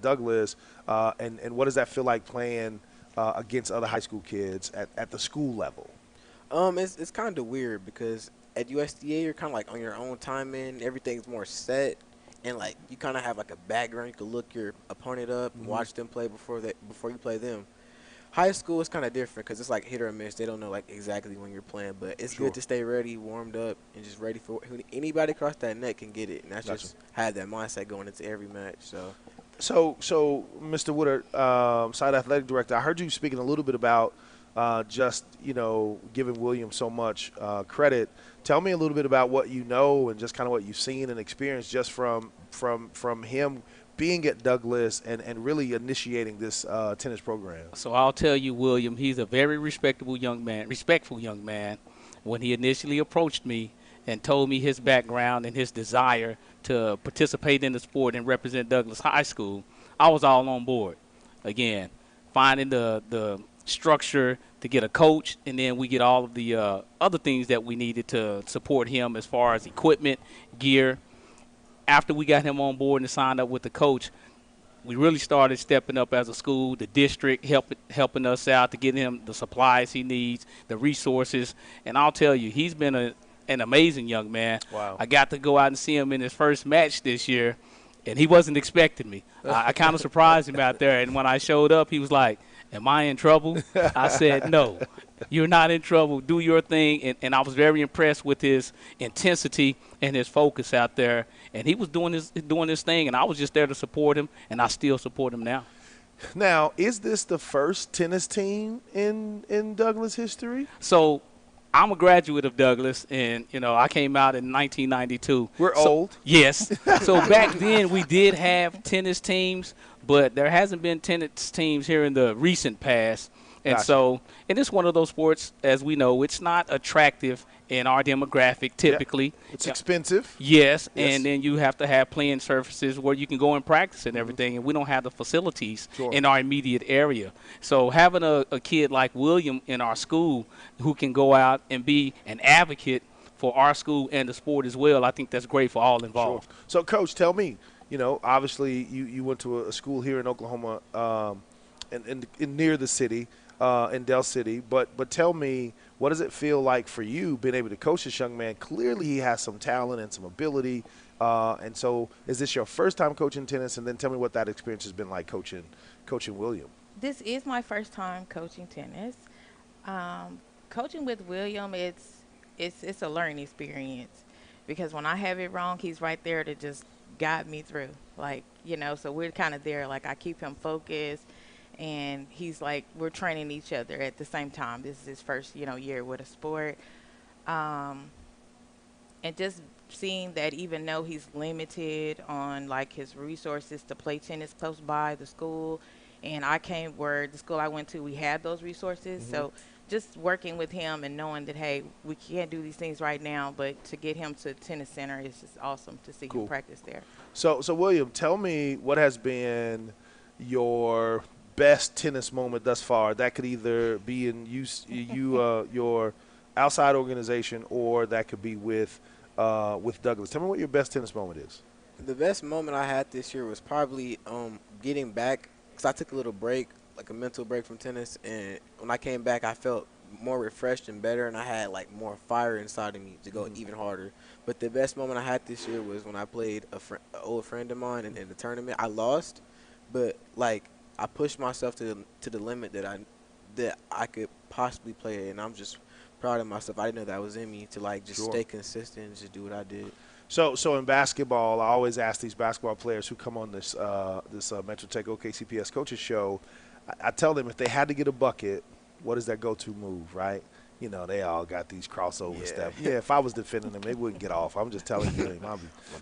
Douglas, and what does that feel like playing against other high school kids at the school level? It's kind of weird because at USDA you're kind of like on your own timing. Everything's more set, and like you kind of have like a background. You can look your opponent up and Hmm. watch them play before you play them. High school is kind of different because it's like hit or miss. They don't know like exactly when you're playing, but it's good Sure. to stay ready, warmed up, and just ready for anybody across that net can get it. And that's Gotcha. just have that mindset going into every match. So So, Mr. Woodard, side athletic director, I heard you speaking a little bit about just giving William so much credit. Tell me a little bit about what you know and just kind of what you've seen and experienced just from him being at Douglas and really initiating this tennis program. So I'll tell you, William, he's a very respectful young man. When he initially approached me and told me his background and his desire to participate in the sport and represent Douglas High School, I was all on board. Again, finding the structure to get a coach, and then we get all of the other things that we needed to support him as far as equipment, gear. After we got him on board and signed up with the coach, we really started stepping up as a school, the district helping us out to get him the supplies he needs, the resources. And I'll tell you, he's been an amazing young man. Wow. I got to go out and see him in his first match this year, and he wasn't expecting me. I kind of surprised him out there, and when I showed up, he was like, "Am I in trouble?" I said, "No, you're not in trouble. Do your thing." And I was very impressed with his intensity and his focus out there. And he was doing his thing, and I was just there to support him, and I still support him now. Now, is this the first tennis team in Douglas history? So I'm a graduate of Douglas, and I came out in 1992. We're So old. yes. So back then we did have tennis teams, but there hasn't been tennis teams here in the recent past. And Gotcha. so, and it's one of those sports, as we know, it's not attractive in our demographic Yep. typically. It's Yeah. expensive. Yes, Yes. and then you have to have playing surfaces where you can go and practice and everything, and we don't have the facilities Sure. in our immediate area. So having a kid like William in our school who can go out and be an advocate for our school and the sport as well, I think that's great for all Sure. involved. So, Coach, tell me, obviously you went to a school here in Oklahoma, in near the city, in Del City. But tell me, what does it feel like for you being able to coach this young man? Clearly, he has some talent and some ability. And so, is this your first time coaching tennis? And then tell me what that experience has been like coaching William. This is my first time coaching tennis. Coaching with William, it's a learning experience because when I have it wrong, he's right there to just guide me through. Like so we're kind of there. Like I keep him focused, and he's like we're training each other at the same time. This is his first year with a sport, um, and just seeing that even though he's limited on like his resources to play tennis close by the school, and I came where the school I went to we had those resources. Hmm. So just working with him and knowing that hey we can't do these things right now, but to get him to tennis center is just awesome to see him Cool. practice there. So William, tell me what has been your best tennis moment thus far. That could either be in your outside organization, or that could be with Douglas. Tell me what your best tennis moment is. the best moment I had this year was probably getting back because I took a little break, like a mental break from tennis, and when I came back, I felt more refreshed and better, and I had like more fire inside of me to go even harder. But the best moment I had this year was when I played an old friend of mine in the tournament. I lost, but like I pushed myself to the limit that I could possibly play it, and I'm just proud of myself. I didn't know that was in me to like just Sure. stay consistent and just do what I did. So in basketball, I always ask these basketball players who come on this Metro Tech OKCPS coaches show. I tell them if they had to get a bucket, what is their go-to move, right? They all got these crossover Yeah. stuff. Yeah, if I was defending them, they wouldn't get off. I'm just telling you. beat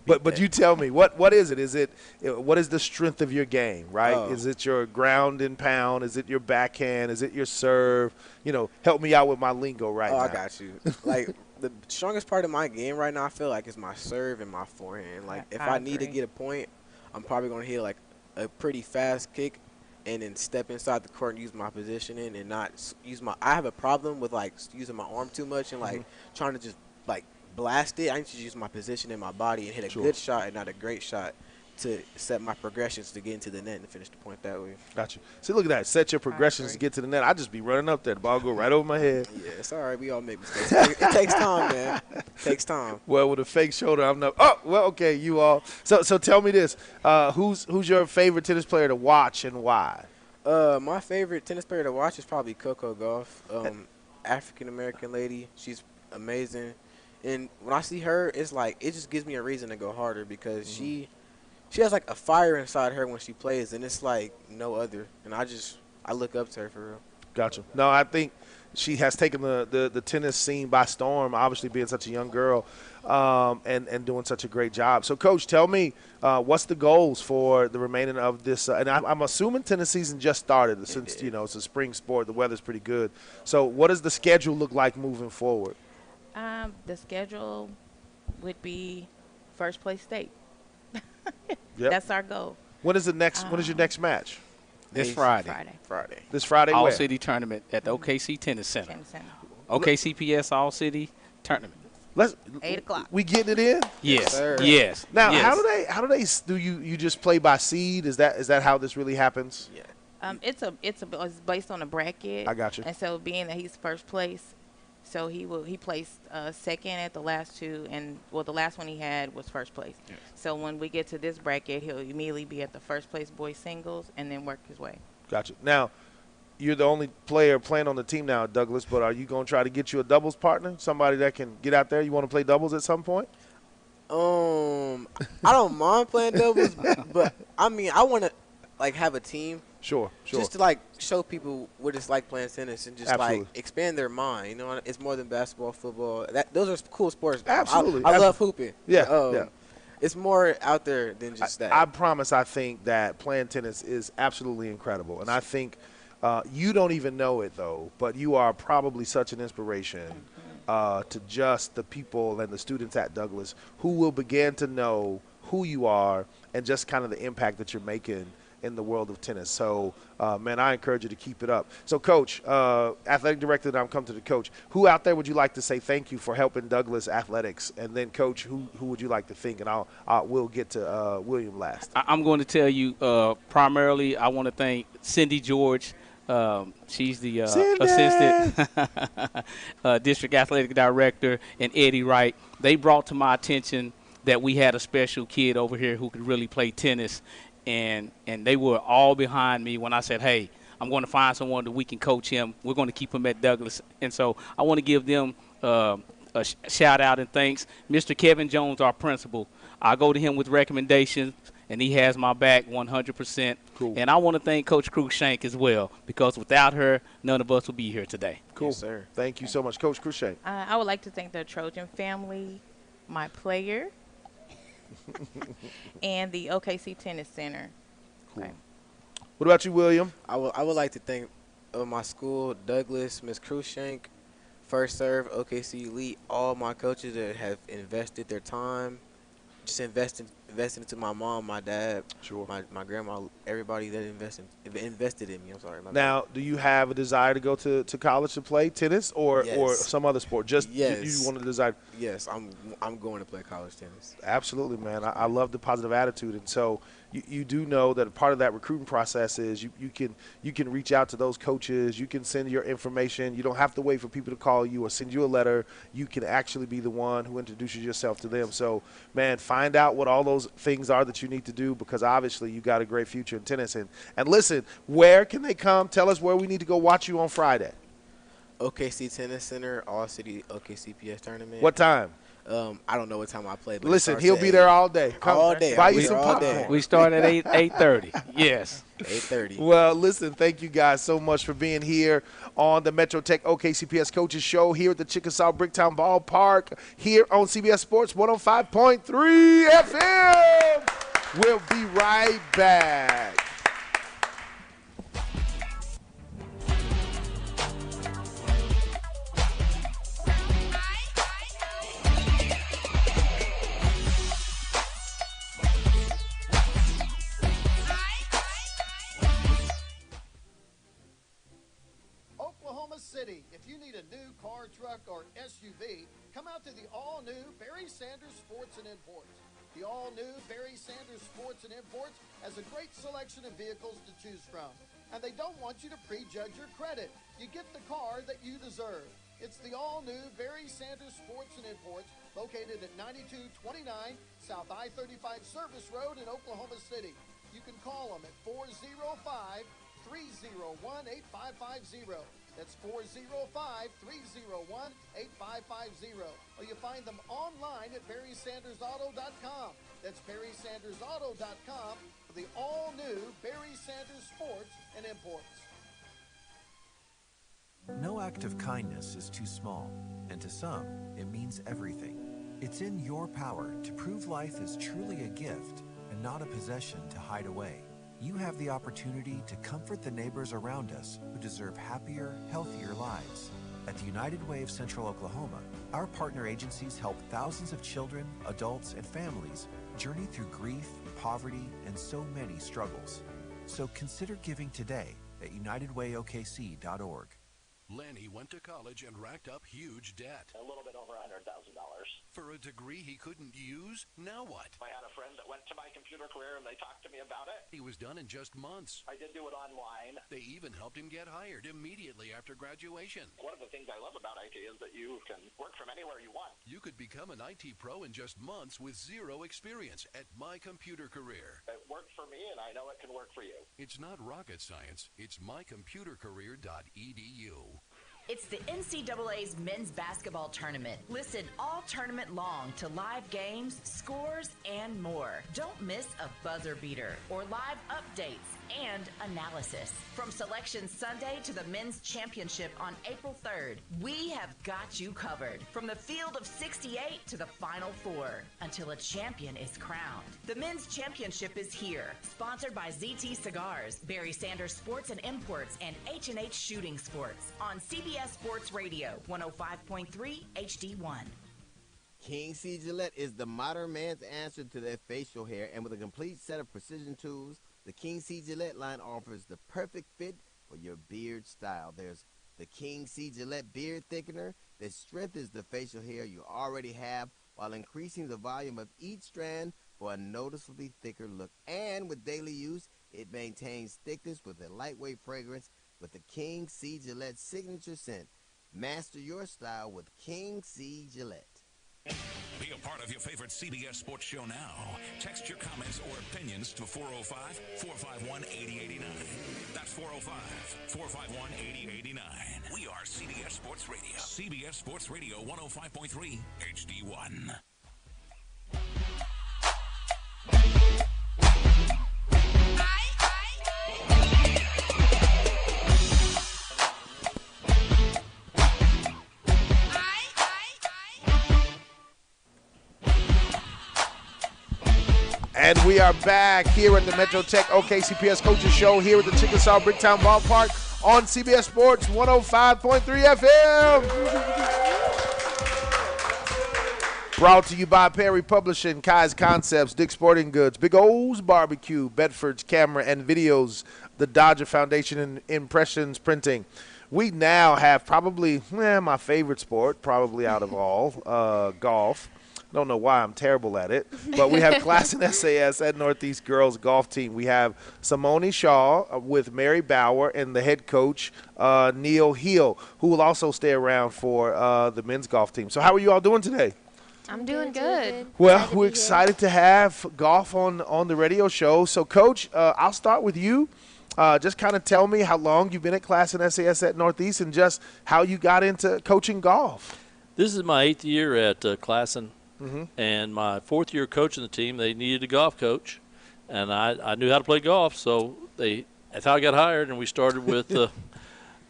But that. you tell me, what is it? What is the strength of your game, right? Oh. Is it your ground and pound? Is it your backhand? Is it your serve? Help me out with my lingo right Oh, now. I got you. Like the strongest part of my game right now, I feel like is my serve and my forehand. Like if I I need to agree. get a point, I'm probably gonna hit like a pretty fast kick, and then step inside the court and use my positioning and not use my. I have a problem with like using my arm too much and like trying to just like blast it. I need to use my position in my body and hit a Sure. good shot and not a great shot to set my progressions to get into the net and finish the point that way. Gotcha. See, look at that. Set your I progressions to agree. get to the net. I just be running up there. The ball go right over my head. Yeah, it's all right. We all make mistakes. It takes time, man. It takes time. Well, with a fake shoulder, I'm not. Oh, well, okay, you all. So tell me this: who's your favorite tennis player to watch and why? My favorite tennis player to watch is probably Coco Gauff. African American lady. She's amazing. And when I see her, it's like it just gives me a reason to go harder because she has like a fire inside her when she plays, and it's like no other. And I look up to her for real. Gotcha. No, I think she has taken the tennis scene by storm, obviously being such a young girl and doing such a great job. So, Coach, tell me, what's the goals for the remaining of this? And I'm assuming tennis season just started since, it's a spring sport. The weather's pretty good. So what does the schedule look like moving forward? The schedule would be first place state. Yep. That's our goal. When is your next match? This Ace. Friday. Friday. This Friday All where? City tournament at the OKC Tennis Center. Tennis Center. OKCPS All City tournament. Let's 8 o'clock. We getting it in? Yes. sir. Yes. Now, yes. how do you just play by seed? Is that how this really happens? Yeah. It's based on a bracket. I got you. And so being that he's first place, so he placed second at the last two, and the last one he had was first place. Yes. So when we get to this bracket, he'll immediately be at the first place boys singles, and then work his way. Gotcha. Now, you're the only player playing on the team now, Douglas, but are you going to try to get you a doubles partner, somebody that can get out there? You want to play doubles at some point? I don't mind playing doubles, but I mean, I want to like have a team Sure. just to like show people what it's like playing tennis and just Absolutely. like expand their mind. You know, it's more than basketball, football. Those are cool sports. Absolutely. I love hooping. Yeah, yeah. It's more out there than just that. I promise I think that playing tennis is absolutely incredible. And I think you don't even know it, though, but you are probably such an inspiration to just the people and the students at Douglas who will begin to know who you are and just kind of the impact that you're making in the world of tennis. So, man, I encourage you to keep it up. So, Coach, athletic director, now I'm coming to the coach. Who out there would you like to say thank you for helping Douglas athletics? And then, Coach, who would you like to thank? And we'll get to William last. I'm going to tell you primarily I want to thank Cindy George. She's the assistant district athletic director, and Eddie Wright. They brought to my attention that we had a special kid over here who could really play tennis. And they were all behind me when I said, hey, I'm going to find someone that we can coach him. We're going to keep him at Douglas. And so I want to give them a shout-out and thanks. Mr. Kevin Jones, our principal, I go to him with recommendations, and he has my back 100%. Cool. And I want to thank Coach Cruikshank as well, because without her, none of us would be here today. Cool. Yes, sir. Thank you so much. Coach Cruikshank. I would like to thank the Trojan family, my player, and the OKC Tennis Center. Cool. Okay. What about you, William? I would like to thank my school, Douglas, Ms. Cruikshank, First Serve, OKC Elite, all my coaches that have invested their time, just invested into my mom, my dad, Sure. my grandma, everybody that invested in me. I'm sorry. My Now, do you have a desire to go to college to play tennis or Yes. some other sport? Just Yes. you want to desire? Yes, I'm going to play college tennis. Absolutely, man. I love the positive attitude, and so you do know that part of that recruiting process is you can reach out to those coaches. You can send your information. You don't have to wait for people to call you or send you a letter. You can actually be the one who introduces yourself to them. So, man, find out what all those things are that you need to do, because obviously you got a great future in tennis. And listen, where can they come? Tell us where we need to go watch you on Friday. OKC Tennis Center, All City OKCPS tournament. What time? I don't know what time I play. But it Listen, starts he'll at be 8. there all day. Come, All day. Buy I'll you be some there all day. popcorn. We start at 8:30. Yes. 8:30. Well, listen, thank you guys so much for being here on the Metro Tech OKCPS Coaches Show here at the Chickasaw Bricktown Ballpark here on CBS Sports 105.3 FM. We'll be right back. Oklahoma City. If you need a new car, truck, or SUV, come out to the all-new Barry Sanders Sports and Imports. The all-new Barry Sanders Sports and Imports has a great selection of vehicles to choose from. And they don't want you to prejudge your credit. You get the car that you deserve. It's the all-new Barry Sanders Sports and Imports, located at 9229 South I-35 Service Road in Oklahoma City. You can call them at 405-301-8550. That's 405-301-8550. Or you find them online at BarrySandersAuto.com. That's BarrySandersAuto.com for the all-new Barry Sanders Sports and Imports. No act of kindness is too small, and to some, it means everything. It's in your power to prove life is truly a gift and not a possession to hide away. You have the opportunity to comfort the neighbors around us who deserve happier, healthier lives. At the United Way of Central Oklahoma, our partner agencies help thousands of children, adults, and families journey through grief, poverty, and so many struggles. So consider giving today at UnitedWayOKC.org. Lanny went to college and racked up huge debt. A little bit over $100,000. For a degree he couldn't use? Now what? I had a friend that went to my computer career and they talked to me about it. He was done in just months. I did do it online. They even helped him get hired immediately after graduation. One of the things I love about IT is that you can work from anywhere you want. You could become an IT pro in just months with zero experience at My Computer Career. It worked for me and I know it can work for you. It's not rocket science. It's mycomputercareer.edu. It's the NCAA's men's basketball tournament. Listen all tournament long to live games, scores, and more. Don't miss a buzzer beater or live updates and analysis. From Selection Sunday to the men's championship on April 3rd, we have got you covered. From the field of 68 to the Final Four, until a champion is crowned. The men's championship is here. Sponsored by ZT Cigars, Barry Sanders Sports and Imports, and H&H Shooting Sports on CBS Sports Radio, 105.3 HD1. King C. Gillette is the modern man's answer to their facial hair, and with a complete set of precision tools, the King C. Gillette line offers the perfect fit for your beard style. There's the King C. Gillette Beard Thickener that strengthens the facial hair you already have while increasing the volume of each strand for a noticeably thicker look. And with daily use, it maintains thickness with a lightweight fragrance with the King C. Gillette signature scent. Master your style with King C. Gillette. Be a part of your favorite CBS Sports Show now. Text your comments or opinions to 405-451-8089. That's 405-451-8089. We are CBS Sports Radio. CBS Sports Radio 105.3 HD1. And we are back here at the Metro Tech OKCPS Coaches Show here at the Chickasaw Bricktown Ballpark on CBS Sports 105.3 FM. Brought to you by Perry Publishing, Kai's Concepts, Dick's Sporting Goods, Big O's Barbecue, Bedford's Camera and Videos, the Dodger Foundation and Impressions Printing. We now have probably my favorite sport, probably out of all, golf. I don't know why I'm terrible at it, but we have CLASSEN SAS at Northeast Girls Golf Team. We have Simone Shaw with Mary Bauer and the head coach, Neil Heel, who will also stay around for the men's golf team. So how are you all doing today? I'm doing good. Well, we're excited to have golf on the radio show. So, Coach, I'll start with you. Just kind of tell me how long you've been at CLASSEN SAS at Northeast and just how you got into coaching golf. This is my 8th year at CLASSEN. Mm-hmm. And my 4th year coaching the team, they needed a golf coach, and I knew how to play golf, so that's how I got hired. And we started with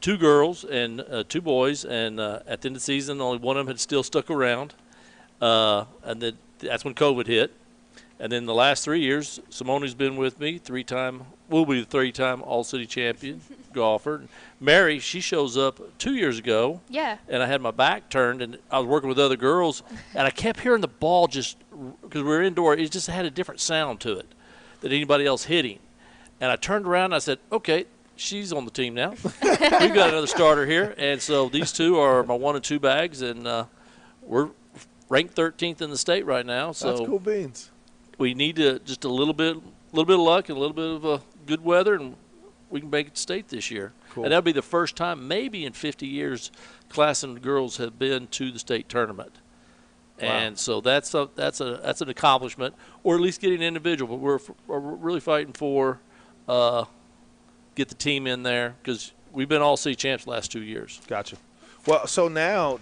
2 girls and 2 boys, and at the end of the season, only one of them had still stuck around, and that's when COVID hit. And then the last 3 years, Simone's been with me, will be the 3-time All-City champion golfer. Mary, she shows up 2 years ago. Yeah. And I had my back turned, and I was working with other girls, and I kept hearing the ball just because we were indoor. It just had a different sound to it than anybody else hitting. And I turned around, and I said, okay, she's on the team now. We've got another starter here. And so these 2 are my 1 and 2 bags, and we're ranked 13th in the state right now. So that's cool beans. we need to just a little bit of luck and a little bit of good weather, and we can make it state this year. Cool. And that'll be the first time, maybe in 50 years, CLASSEN girls have been to the state tournament. Wow. And so that's an accomplishment, or at least getting an individual. But we're really fighting for get the team in there because we've been all C champs the last 2 years. Gotcha. Well, so now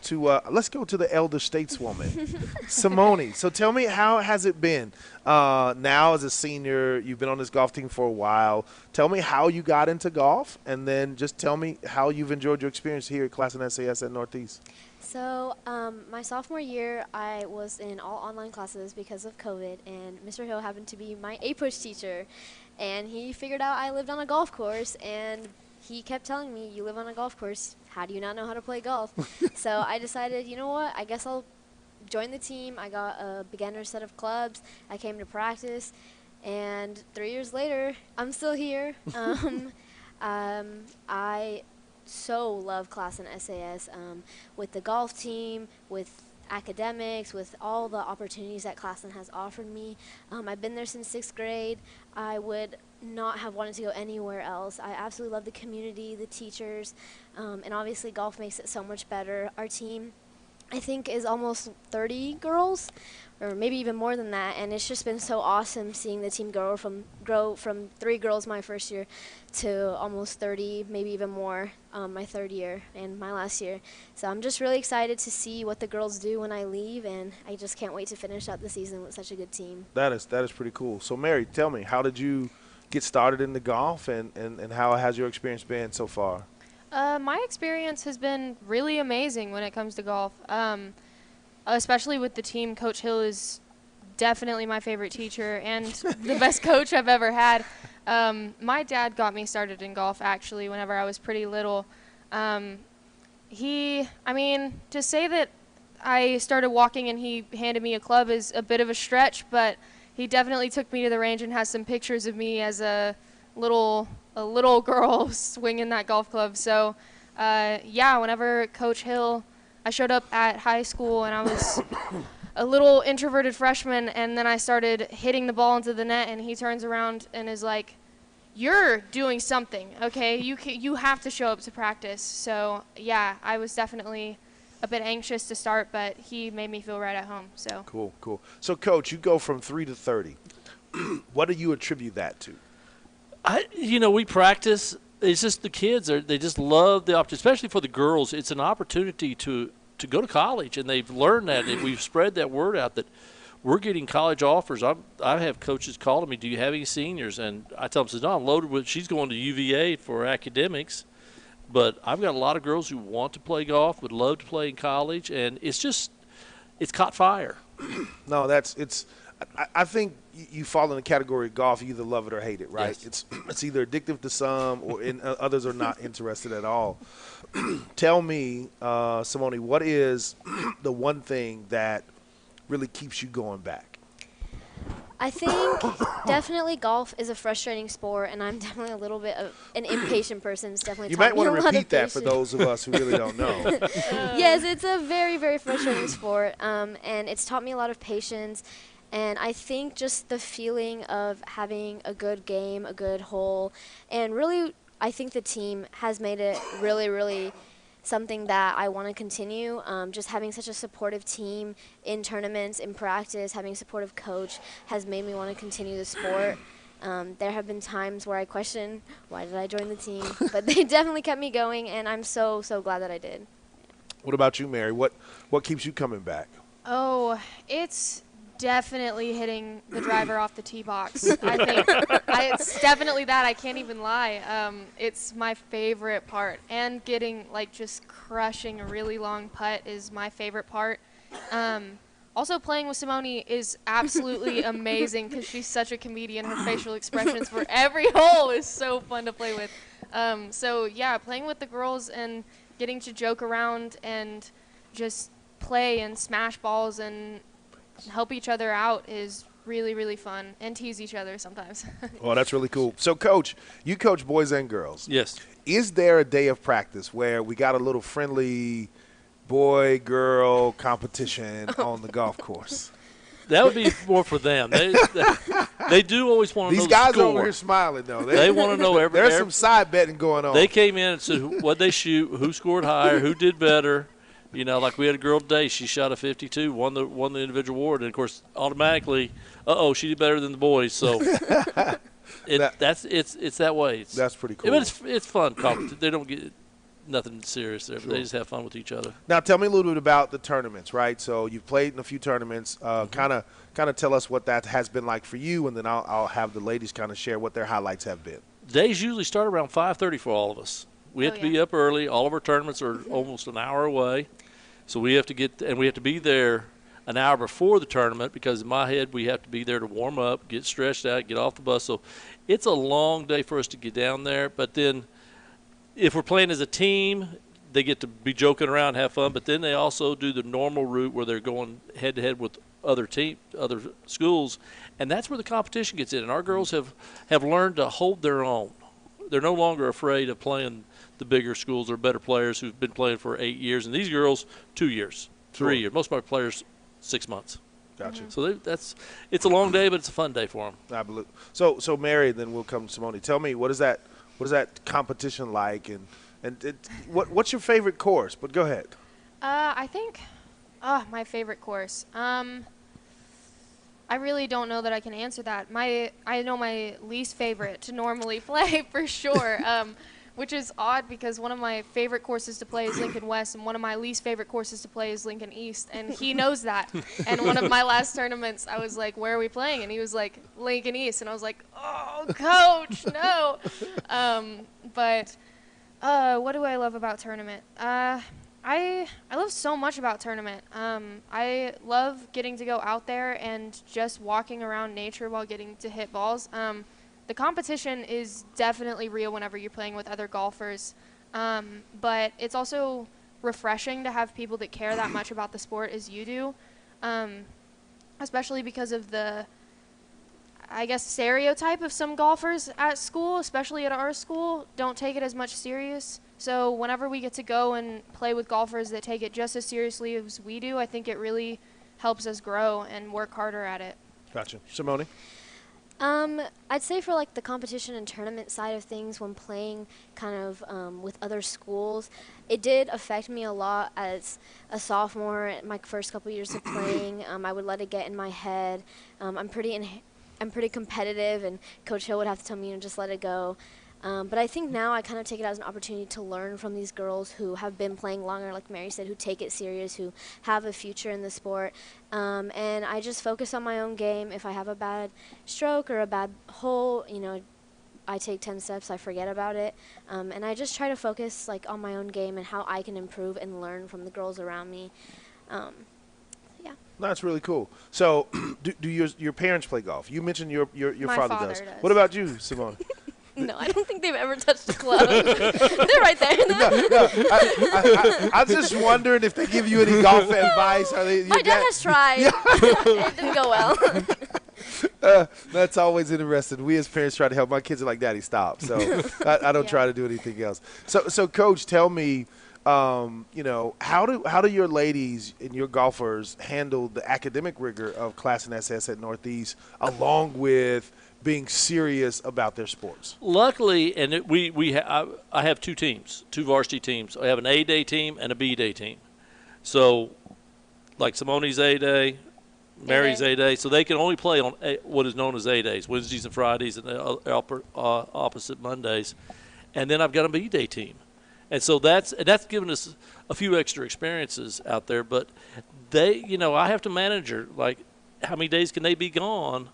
let's go to the elder stateswoman, Simone. So tell me, how has it been now as a senior? You've been on this golf team for a while. Tell me how you got into golf, and then just tell me how you've enjoyed your experience here at CLASSEN SAS at Northeast. So my sophomore year, I was in all online classes because of COVID, and Mr. Hill happened to be my A-push teacher, and he figured out I lived on a golf course, and he kept telling me, you live on a golf course, how do you not know how to play golf? So I decided, you know what, I guess I'll join the team. I got a beginner set of clubs. I came to practice, and 3 years later, I'm still here. I so love CLASSEN SAS with the golf team, with academics, with all the opportunities that CLASSEN has offered me. I've been there since 6th grade. I would not have wanted to go anywhere else. I absolutely love the community, the teachers, and obviously golf makes it so much better. Our team, I think, is almost 30 girls, or maybe even more than that, and it's just been so awesome seeing the team grow from 3 girls my first year to almost 30, maybe even more my 3rd year and my last year. So I'm just really excited to see what the girls do when I leave, and I just can't wait to finish out the season with such a good team. That is pretty cool. So Mary, tell me, how did you get started in the golf, and how has your experience been so far? My experience has been really amazing when it comes to golf, especially with the team. Coach Hill is definitely my favorite teacher and the best coach I've ever had. My dad got me started in golf, actually, whenever I was pretty little. To say that I started walking and he handed me a club is a bit of a stretch, but he definitely took me to the range and has some pictures of me as a little girl swinging that golf club. So, whenever Coach Hill, I showed up at high school and I was a little introverted freshman, and then I started hitting the ball into the net, and he turns around and is like, "You're doing something, okay? You have to show up to practice." So, yeah, I was definitely a bit anxious to start, but he made me feel right at home. So Cool. So, Coach, you go from 3 to 30. What do you attribute that to? We practice. It's just the kids they just love the opportunity, especially for the girls. It's an opportunity to go to college, and they've learned that. And we've spread that word out that we're getting college offers. I have coaches calling me, "Do you have any seniors?" And I tell them, "No, I'm loaded with." She's going to UVA for academics. But I've got a lot of girls who want to play golf, would love to play in college, and it's caught fire. No, I think you fall in the category of golf, you either love it or hate it, right? Yes. It's either addictive to some, or others are not interested at all. Tell me, Simone, what is the one thing that really keeps you going back? I think definitely golf is a frustrating sport, and I'm definitely a little bit of an impatient person. It's definitely You taught might me want a to lot repeat of that for patience. those of us who really don't know. Yes, it's a very, very frustrating sport, and it's taught me a lot of patience. And I think just the feeling of having a good game, a good hole, and really I think the team has made it really, really something that I want to continue. Just having such a supportive team in tournaments, in practice, having a supportive coach has made me want to continue the sport. There have been times where I question, why did I join the team? But they definitely kept me going, and I'm so, so glad that I did. What about you, Mary? What keeps you coming back? Oh, it's definitely hitting the driver off the tee box. I think it's definitely that. I can't even lie. It's my favorite part. And getting, just crushing a really long putt is my favorite part. Also, playing with Simone is absolutely amazing because she's such a comedian. Her facial expressions for every hole is so fun to play with. Playing with the girls and getting to joke around and just play and smash balls and help each other out is really, really fun, and tease each other sometimes. Well, that's really cool. So, Coach, you coach boys and girls. Yes. Is there a day of practice where we got a little friendly boy-girl competition on the golf course? That would be more for them. They do always want to know These the guys score. are over here smiling, though. They want to know every. There's some side betting going on. They came in and said what they shoot, who scored higher, who did better. You know, like we had a girl today. She shot a 52, won the individual award, and of course, automatically, she did better than the boys. So it's that way. That's pretty cool. But it's fun. They don't get nothing serious there. But they just have fun with each other. Now, tell me a little bit about the tournaments, right? So you've played in a few tournaments. Kind of tell us what that has been like for you, and then I'll have the ladies kind of share what their highlights have been. Days usually start around 5:30 for all of us. We have to be up early. All of our tournaments are almost an hour away, so we have to be there an hour before the tournament because in my head we have to be there to warm up, get stretched out, get off the bus. So it's a long day for us to get down there. But then if we're playing as a team, they get to be joking around, have fun. But then they also do the normal route where they're going head to head with other schools, and that's where the competition gets in. And our girls have learned to hold their own. They're no longer afraid of playing the bigger schools or better players who've been playing for 8 years. And these girls, 2 years, 3 years. Most of our players, 6 months. Gotcha. So it's a long day, but it's a fun day for them. Absolutely. So Mary, then we'll come to Simone. Tell me, what is that competition like, and what's your favorite course? But go ahead. I think, my favorite course. I really don't know that I can answer that. I know my least favorite to normally play for sure, which is odd because one of my favorite courses to play is Lincoln West, and one of my least favorite courses to play is Lincoln East, and he knows that. And one of my last tournaments, I was like, "Where are we playing?" And he was like, "Lincoln East," and I was like, "Oh, coach, no." But what do I love about tournament? I love so much about tournament. I love getting to go out there and just walking around nature while getting to hit balls. The competition is definitely real whenever you're playing with other golfers, but it's also refreshing to have people that care that much about the sport as you do, especially because of the, I guess, stereotype of some golfers at school, especially at our school, don't take it as much serious. So whenever we get to go and play with golfers that take it just as seriously as we do, I think it really helps us grow and work harder at it. Gotcha. Simone? I'd say for like the competition and tournament side of things, when playing kind of with other schools, it did affect me a lot as a sophomore. My first couple years of playing, I would let it get in my head. I'm pretty competitive, and Coach Hill would have to tell me, just let it go. But I think now I kind of take it as an opportunity to learn from these girls who have been playing longer, like Mary said, who take it serious, who have a future in the sport. And I just focus on my own game. If I have a bad stroke or a bad hole, I take 10 steps, I forget about it. And I just try to focus on my own game and how I can improve and learn from the girls around me. Yeah. That's really cool. So do your parents play golf? You mentioned your My father does. What about you, Simone? No, I don't think they've ever touched a club. They're right there. I was just wondering if they give you any golf advice. My dad has tried. It didn't go well. That's always interesting. We as parents try to help. My kids are like, "Daddy, stop." So I don't try to do anything else. So Coach, tell me, how do your ladies and your golfers handle the academic rigor of Class and SS at Northeast, along with being serious about their sports? Luckily, and I have two teams, two varsity teams. I have an A-day team and a B-day team. So, like Simone's A-day, Mary's A-day, so they can only play on what is known as A-days, Wednesdays and Fridays, and the opposite Mondays. And then I've got a B-day team. And so that's given us a few extra experiences out there. But I have to manage her. Like, how many days can they be gone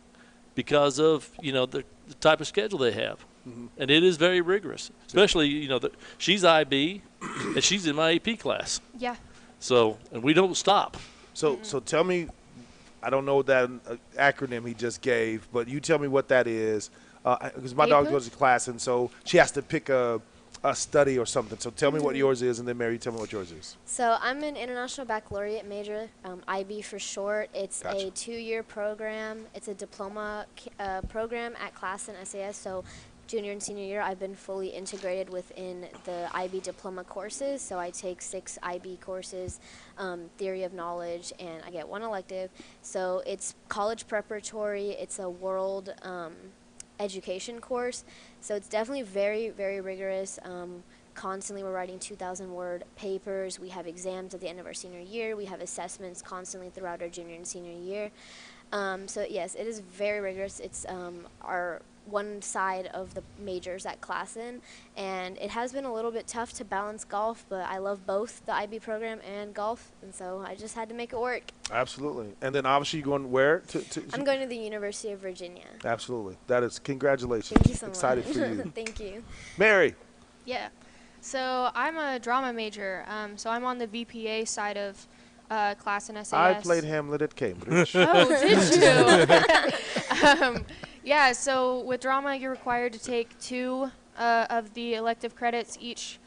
because of, the type of schedule they have. Mm-hmm. And it is very rigorous, especially, she's IB and she's in my AP class. Yeah. So, and we don't stop. So tell me, I don't know that acronym he just gave, but you tell me what that is. Because my daughter goes to class, and so she has to pick a study or something. So tell me what yours is, and then Mary, tell me what yours is. So I'm an International Baccalaureate major, IB for short. It's a 2-year program. It's a diploma program at CLASSEN SAS. So junior and senior year, I've been fully integrated within the IB diploma courses. So I take 6 IB courses, theory of knowledge, and I get 1 elective. So it's college preparatory. It's a world education course. So it's definitely very, very rigorous. Constantly we're writing 2,000-word papers. We have exams at the end of our senior year. We have assessments constantly throughout our junior and senior year. So yes, it is very rigorous. It's our one side of the majors at CLASSEN, and it has been a little bit tough to balance golf, but I love both the IB program and golf, and so I just had to make it work. Absolutely. And then obviously you're going where? I'm going to the University of Virginia. Absolutely. That is, congratulations. Thank you so Excited much. for you. Thank you. Mary. Yeah. So I'm a drama major. So I'm on the VPA side of CLASSEN SAS. I played Hamlet at Cambridge. Oh, did you? Yeah, so with drama, you're required to take 2 of the elective credits each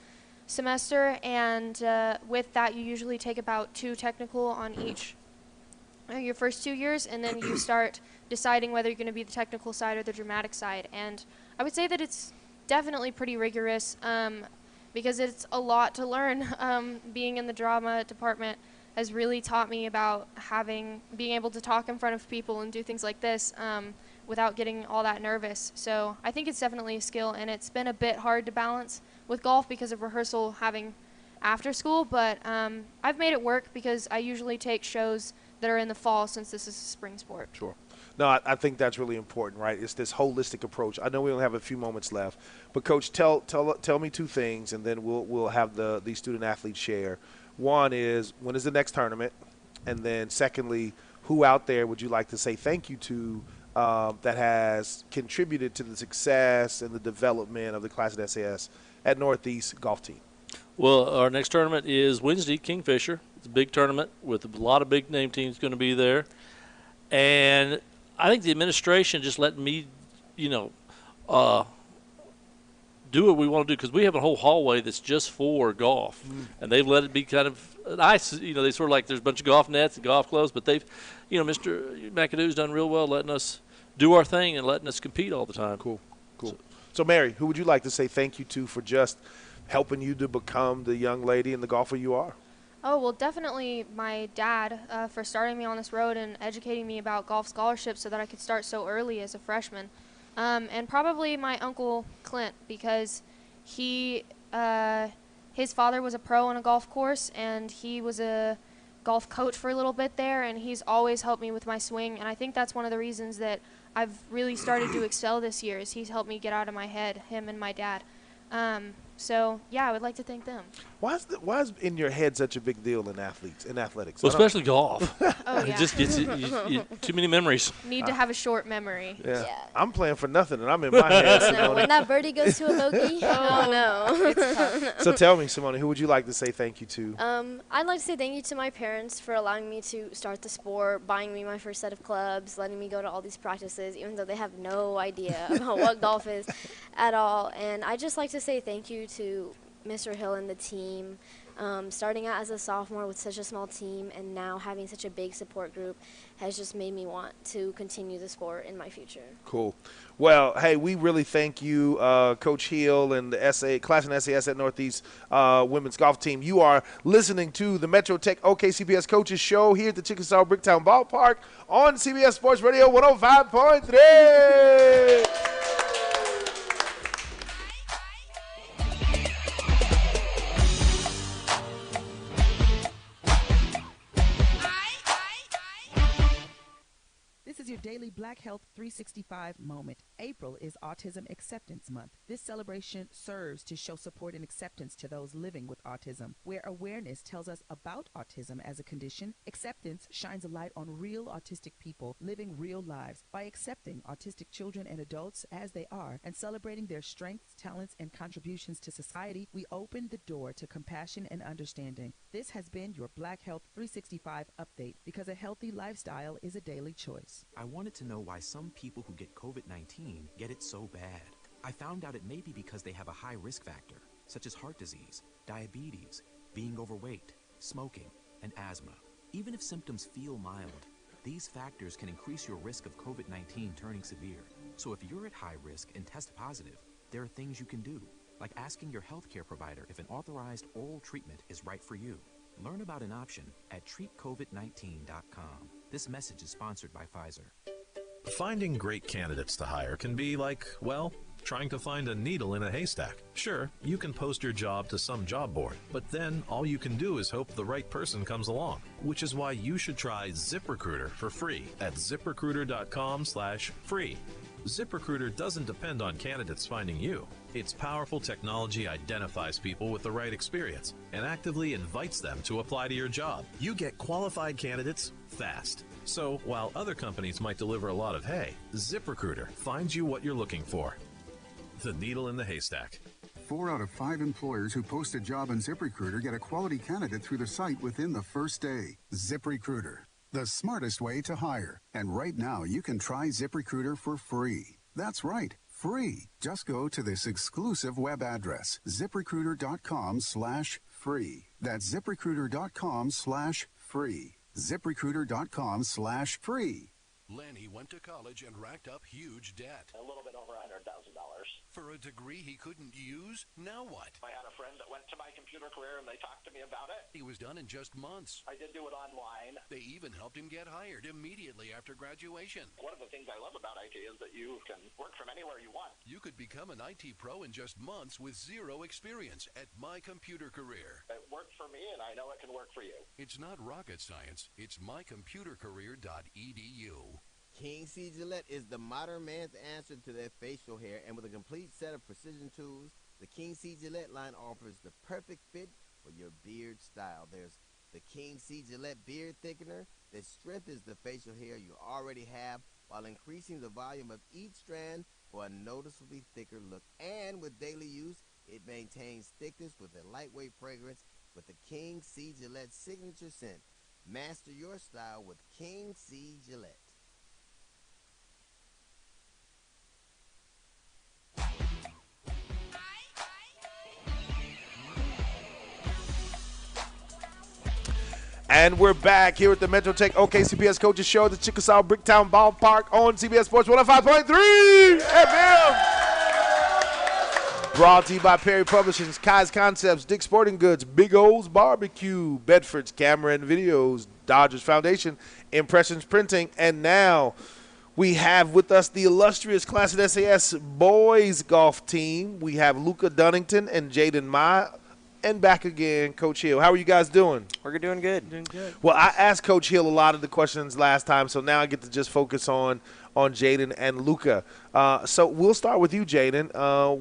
semester, and with that, you usually take about 2 technical on each your first 2 years, and then you start deciding whether you're going to be the technical side or the dramatic side. And I would say that it's definitely pretty rigorous because it's a lot to learn. Being in the drama department has really taught me about being able to talk in front of people and do things like this without getting all that nervous. So I think it's definitely a skill, and it's been a bit hard to balance with golf because of rehearsal having after school, but I've made it work because I usually take shows that are in the fall since this is a spring sport. Sure. No, I think that's really important, right? It's this holistic approach. I know we only have a few moments left, but Coach, tell me 2 things, and then we'll have the student athletes share. One is, when is the next tournament? And then secondly, who out there would you like to say thank you to that has contributed to the success and the development of the CLASSEN SAS at Northeast golf team? Well, our next tournament is Wednesday, Kingfisher. It's a big tournament with a lot of big name teams going to be there. And I think the administration just let me, do what we want to do, because we have a whole hallway that's just for golf. And they've let it be kind of nice. They sort of like there's a bunch of golf nets and golf clubs, but they've, Mr. McAdoo's done real well letting us do our thing and letting us compete all the time. Cool. So, Mary, who would you like to say thank you to for just helping you to become the young lady and the golfer you are? Oh, well, definitely my dad for starting me on this road and educating me about golf scholarships so that I could start so early as a freshman. And probably my uncle Clint, because his father was a pro on a golf course, and he was a golf coach for a little bit there, and he's always helped me with my swing. And I think that's one of the reasons that I've really started to excel this year, is he's helped me get out of my head, him and my dad. So, yeah, I would like to thank them. Why is in your head such a big deal in athletics? Well, especially golf. Oh, It yeah. just gets too many memories. Need to have a short memory. Yeah. I'm playing for nothing, and I'm in my head. No, when that birdie goes to a bogey, oh no. It's tough. So tell me, Simone, who would you like to say thank you to? I'd like to say thank you to my parents for allowing me to start the sport, buying me my first set of clubs, letting me go to all these practices, even though they have no idea about what golf is at all. And I'd just like to say thank you to Mr. Hill and the team. Starting out as a sophomore with such a small team and now having such a big support group has just made me want to continue the sport in my future. Cool. Well, hey, we really thank you, Coach Hill and the CLASSEN SAS at Northeast women's golf team. You are listening to the Metro Tech OKCPS Coaches Show here at the Chickasaw Bricktown Ballpark on CBS Sports Radio 105.3. Your daily Black Health 365 moment. April is Autism Acceptance Month. This celebration serves to show support and acceptance to those living with autism. Where awareness tells us about autism as a condition, acceptance shines a light on real autistic people living real lives. By accepting autistic children and adults as they are and celebrating their strengths, talents, and contributions to society, we open the door to compassion and understanding. This has been your Black Health 365 update, because a healthy lifestyle is a daily choice. I wanted to know why some people who get COVID-19 get it so bad. I found out it may be because they have a high risk factor, such as heart disease, diabetes, being overweight, smoking, and asthma. Even if symptoms feel mild, these factors can increase your risk of COVID-19 turning severe. So if you're at high risk and test positive, There are things you can do, like asking your healthcare provider if an authorized oral treatment is right for you. Learn about an option at treatcovid19.com. This message is sponsored by Pfizer. Finding great candidates to hire can be like, well, trying to find a needle in a haystack. Sure, you can post your job to some job board, but then all you can do is hope the right person comes along, which is why you should try ZipRecruiter for free at ziprecruiter.com/free. ZipRecruiter doesn't depend on candidates finding you. Its powerful technology identifies people with the right experience and actively invites them to apply to your job. You get qualified candidates fast. So while other companies might deliver a lot of hay, ZipRecruiter finds you what you're looking for. The needle in the haystack. 4 out of 5 employers who post a job on ZipRecruiter get a quality candidate through the site within the first day. ZipRecruiter, the smartest way to hire. And right now, you can try ZipRecruiter for free. That's right, free. Just go to this exclusive web address, ziprecruiter.com/free. That's ziprecruiter.com/free. ZipRecruiter.com/free. Lanny went to college and racked up huge debt. A little bit over $100,000. For a degree he couldn't use? Now what? I had a friend that went to my computer career and they talked to me about it. He was done in just months. I did do it online. They even helped him get hired immediately after graduation. One of the things I love about IT is that you can work from anywhere you want. You could become an IT pro in just months with zero experience at My Computer Career. It worked for me and I know it can work for you. It's not rocket science. It's mycomputercareer.edu. King C. Gillette is the modern man's answer to their facial hair, and with a complete set of precision tools, the King C. Gillette line offers the perfect fit for your beard style. There's the King C. Gillette Beard Thickener that strengthens the facial hair you already have while increasing the volume of each strand for a noticeably thicker look. And with daily use, it maintains thickness with a lightweight fragrance with the King C. Gillette signature scent. Master your style with King C. Gillette. And we're back here at the Metro Tech OKCPS Coaches Show at the Chickasaw Bricktown Ballpark on CBS Sports 105.3 FM. Brought to you by Perry Publishing, Kai's Concepts, Dick's Sporting Goods, Big O's Barbecue, Bedford's Camera and Videos, Dodgers Foundation, Impressions Printing, and now we have with us the illustrious CLASSEN SAS boys golf team. We have Luka Dunnington and Jaden Ma. And back again, Coach Hill. How are you guys doing? We're doing good. Doing good. Well, I asked Coach Hill a lot of the questions last time, so now I get to just focus on Jaden and Luka. So we'll start with you, Jaden.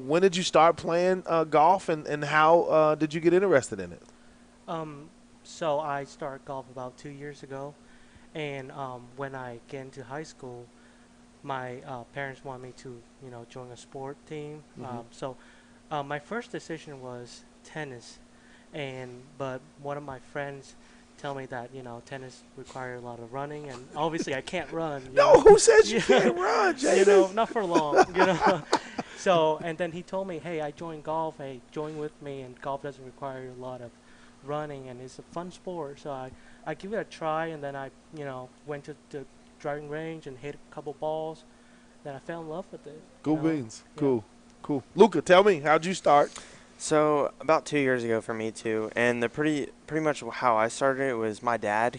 When did you start playing golf, and how did you get interested in it? So I started golf about 2 years ago, and when I get into high school, my parents want me to, join a sport team. So my first decision was tennis, but one of my friends tell me that tennis requires a lot of running, and obviously I can't run. Who says you can't run, Jaden? Not for long. So and then he told me, hey, I joined golf. Hey, join with me, and golf doesn't require a lot of running, and it's a fun sport. So I give it a try, and then I went to the driving range and hit a couple balls. Then I fell in love with it. Cool beans. Cool. Luka, tell me, how'd you start? So about 2 years ago for me too, and the pretty much how I started it was my dad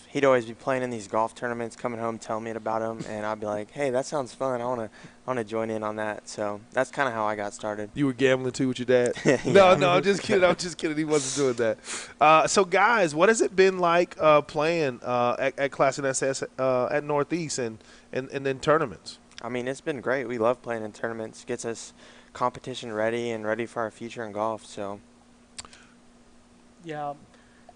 he'd always be playing in these golf tournaments, coming home telling me about them, and I'd be like, hey, that sounds fun. I wanna join in on that. So that's kind of how I got started. You were gambling too with your dad? Yeah. No, I'm just kidding. He wasn't doing that. So guys, what has it been like playing at CLASSEN SS at Northeast and in tournaments? I mean, it's been great. We love playing in tournaments. Gets us competition ready and ready for our future in golf. So yeah,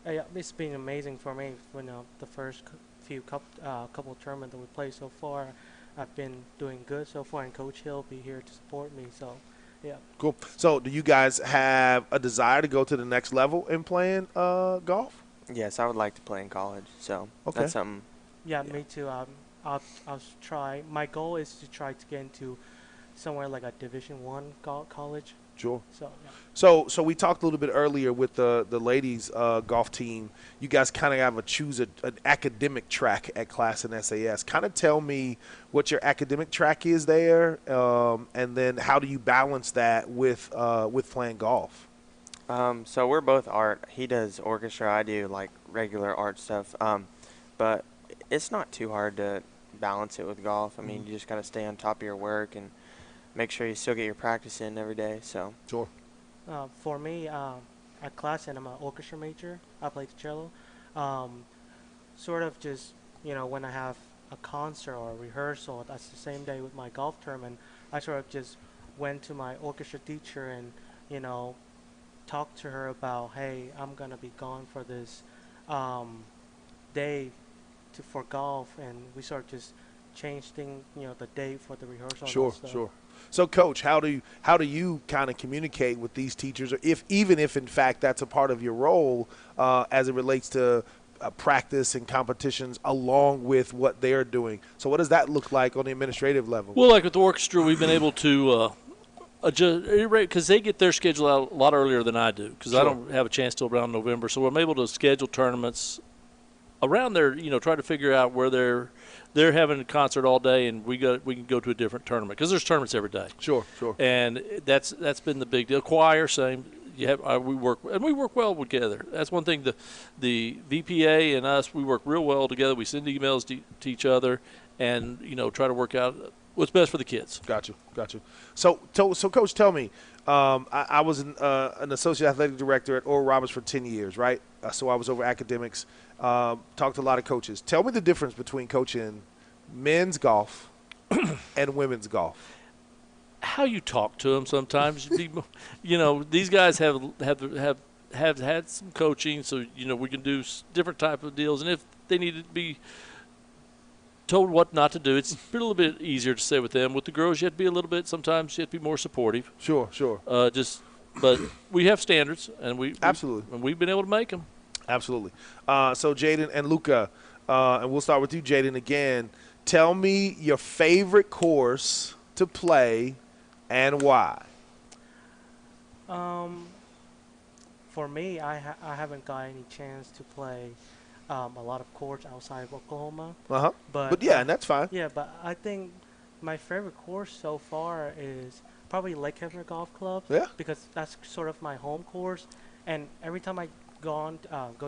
it's been amazing for me. The first few couple tournaments that we played so far, I've been doing good so far, and Coach Hill be here to support me. So yeah. Cool. So do you guys have a desire to go to the next level in playing golf? Yes, I would like to play in college. So that's something. Yeah, me too. I'll try. My goal is to try to get into somewhere like a Division I college, Sure. So yeah. So we talked a little bit earlier with the ladies golf team. You guys kind of have an academic track at Class and SAS. Kind of tell me what your academic track is there, and then how do you balance that with playing golf? So we're both art. He does orchestra. I do like regular art stuff. But it's not too hard to balance it with golf. I mean, you just got to stay on top of your work and make sure you still get your practice in every day. So sure. For me, at CLASSEN, I'm an orchestra major. I play the cello. Sort of just, when I have a concert or a rehearsal, that's the same day with my golf tournament, I sort of just went to my orchestra teacher and, talked to her about, hey, I'm going to be gone for this day for golf, and we sort of just changed the date for the rehearsal. Sure, and stuff. sure. So, Coach, how do you kind of communicate with these teachers, or even if in fact that's a part of your role as it relates to practice and competitions, along with what they're doing? So, what does that look like on the administrative level? Well, like with the orchestra, we've been able to adjust because they get their schedule out a lot earlier than I do, because I don't have a chance till around November. So I'm able to schedule tournaments around there. Try to figure out where they're having a concert all day, and we can go to a different tournament, because there's tournaments every day. Sure. And that's been the big deal. Choir, same. We work well together. That's one thing. The VPA and us, we work real well together. We send emails to each other, and try to work out what's best for the kids. Got you. So Coach, tell me. I was an associate athletic director at Oral Roberts for 10 years, right? So I was over academics. Talked to a lot of coaches. Tell me the difference between coaching men's golf and women's golf. How you talk to them sometimes. These guys have had some coaching, so we can do different type of deals. And if they need to be told what not to do, it's a little bit easier to say with them. With the girls, you have to be a little bit. Sometimes you have to be more supportive. Sure. But we have standards, and absolutely, and we've been able to make them. Absolutely. So Jaden and Luca, and we'll start with you, Jaden, again. Tell me your favorite course to play and why. For me, I haven't got any chance to play a lot of courts outside of Oklahoma. But yeah, and that's fine. Yeah, but I think my favorite course so far is probably Lake Hefner Golf Club. Yeah. Because that's sort of my home course, and every time I go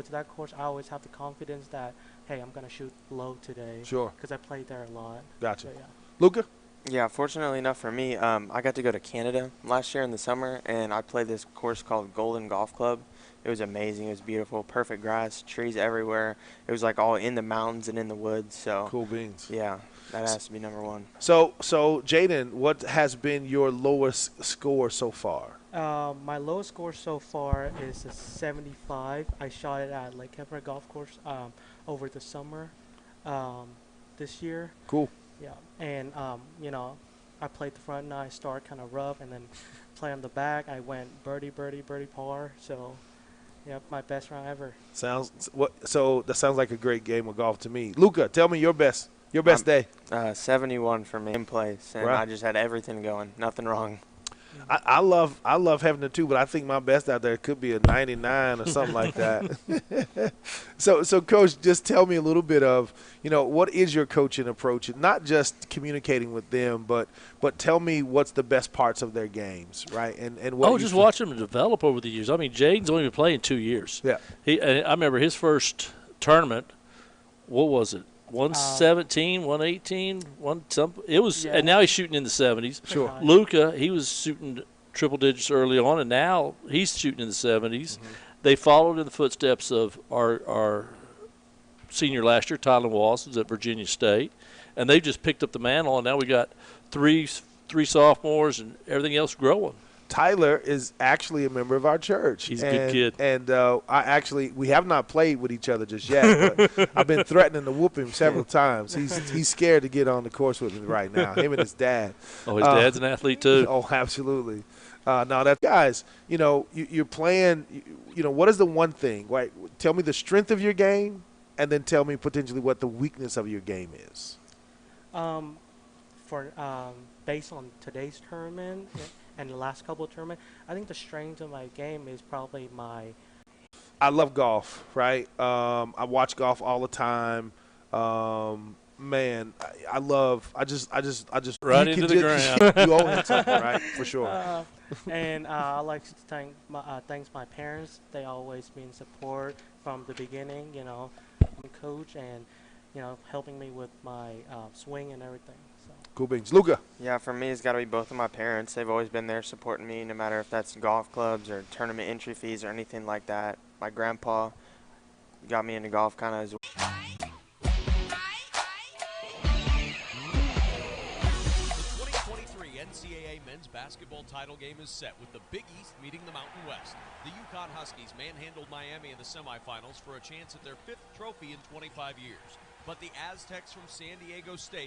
to that course, I always have the confidence that, hey, I'm gonna shoot low today. Sure. Because I played there a lot. Gotcha. So, yeah. Luca? Yeah, fortunately enough for me, I got to go to Canada last year in the summer, and I played this course called Golden Golf Club. It was amazing. It was beautiful, perfect grass, trees everywhere. It was like all in the mountains and in the woods. So cool beans. Yeah, that has to be number one. So Jaden, what has been your lowest score so far? My lowest score so far is a 75. I shot it at Lake Hefner Golf Course over the summer this year. Cool. Yeah, and I played the front nine, start kind of rough, and then play on the back. I went birdie, par. So, yeah, my best round ever. So that sounds like a great game of golf to me. Luca, tell me your best day. 71 for me in place, and right. I just had everything going, nothing wrong. I love having the two, but I think my best out there could be a 99 or something like that. So Coach, just tell me a little bit of, what is your coaching approach? Not just communicating with them, but tell me what's the best parts of their games, right? And what just watch them develop over the years. I mean, Jaden's only been playing 2 years. Yeah. I remember his first tournament. What was it? 117, 118, it was, and now he's shooting in the 70s. Sure. Luca, he was shooting triple digits early on, and now he's shooting in the 70s. Mm-hmm. They followed in the footsteps of our senior last year, Tyler Walls, was at Virginia State, and they just picked up the mantle, and now we got three sophomores and everything else growing. Tyler is actually a member of our church. He's a good kid. And we have not played with each other just yet, but I've been threatening to whoop him several times. He's scared to get on the course with me right now, him and his dad. Oh, his dad's an athlete too. Oh, absolutely. Now, that guys, you're playing, what is the one thing, right? Tell me the strength of your game, and then tell me potentially what the weakness of your game is. Based on today's tournament, and the last couple of tournaments. I think the strength of my game is probably my. I love golf, right? I watch golf all the time. Man, I just Right you into can the just ground. you owe him something, right? For sure. And I like to thanks my parents. They always been support from the beginning. Coach and helping me with my swing and everything. So. Cool beans, Luca. Yeah, for me, it's got to be both of my parents. They've always been there supporting me, no matter if that's golf clubs or tournament entry fees or anything like that. My grandpa got me into golf kind of as well. The 2023 NCAA men's basketball title game is set with the Big East meeting the Mountain West. The UConn Huskies manhandled Miami in the semifinals for a chance at their 5th trophy in 25 years. But the Aztecs from San Diego State